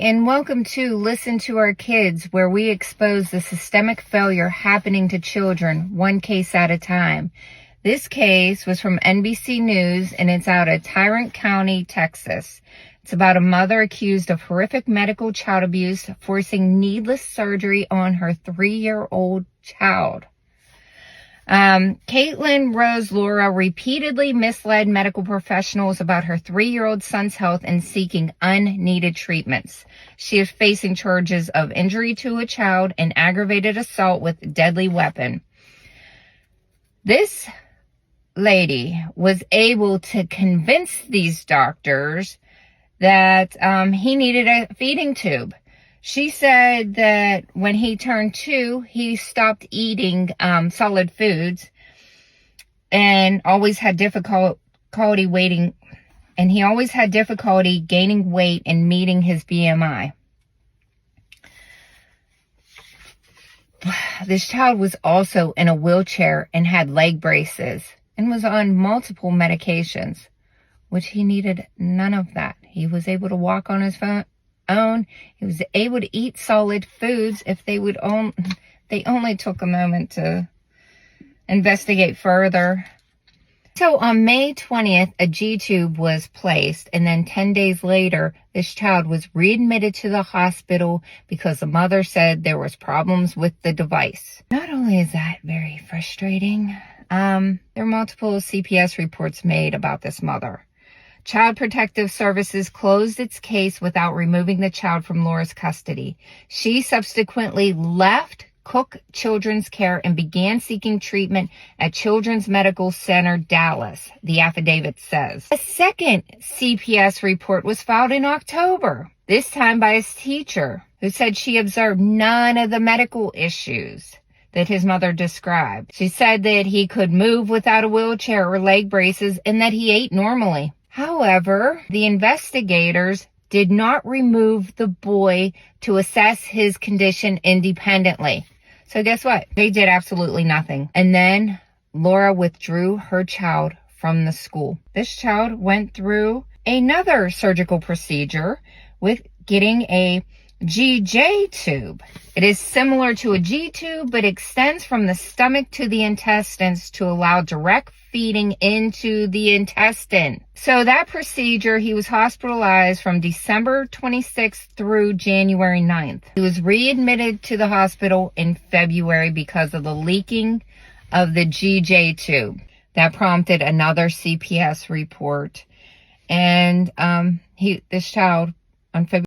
and welcome to Listen to Our Kids, where we expose the systemic failure happening to children, one case at a time. This case was from NBC News, and it's out of Tarrant County, Texas. It's about a mother accused of horrific medical child abuse, forcing needless surgery on her 3-year-old child. Kaitlyn Rose Laura repeatedly misled medical professionals about her 3-year-old son's health and seeking unneeded treatments. She is facing charges of injury to a child and aggravated assault with deadly weapon. This lady was able to convince these doctors that he needed a feeding tube. She said that when he turned 2, he stopped eating solid foods and always had difficulty waiting, and he always had difficulty gaining weight and meeting his BMI. This child was also in a wheelchair and had leg braces and was on multiple medications, which he needed none of that. He was able to walk on his own. He was able to eat solid foods if they only took a moment to investigate further. So on May 20th, a G-tube was placed, and then 10 days later, this child was readmitted to the hospital because the mother said there was problems with the device. Not only is that very frustrating, there are multiple CPS reports made about this mother. Child Protective Services closed its case without removing the child from Laura's custody. She subsequently left Cook Children's Care and began seeking treatment at Children's Medical Center, Dallas, the affidavit says. A second CPS report was filed in October, this time by his teacher, who said she observed none of the medical issues that his mother described. She said that he could move without a wheelchair or leg braces and that he ate normally. However, the investigators did not remove the boy to assess his condition independently. So guess what? They did absolutely nothing. And then Laura withdrew her child from the school. This child went through another surgical procedure with getting a GJ tube. It is similar to a G tube, but extends from the stomach to the intestines to allow direct feeding into the intestine. So that procedure, he was hospitalized from December 26th through January 9th. He was readmitted to the hospital in February because of the leaking of the GJ tube. That prompted another CPS report. And this child on February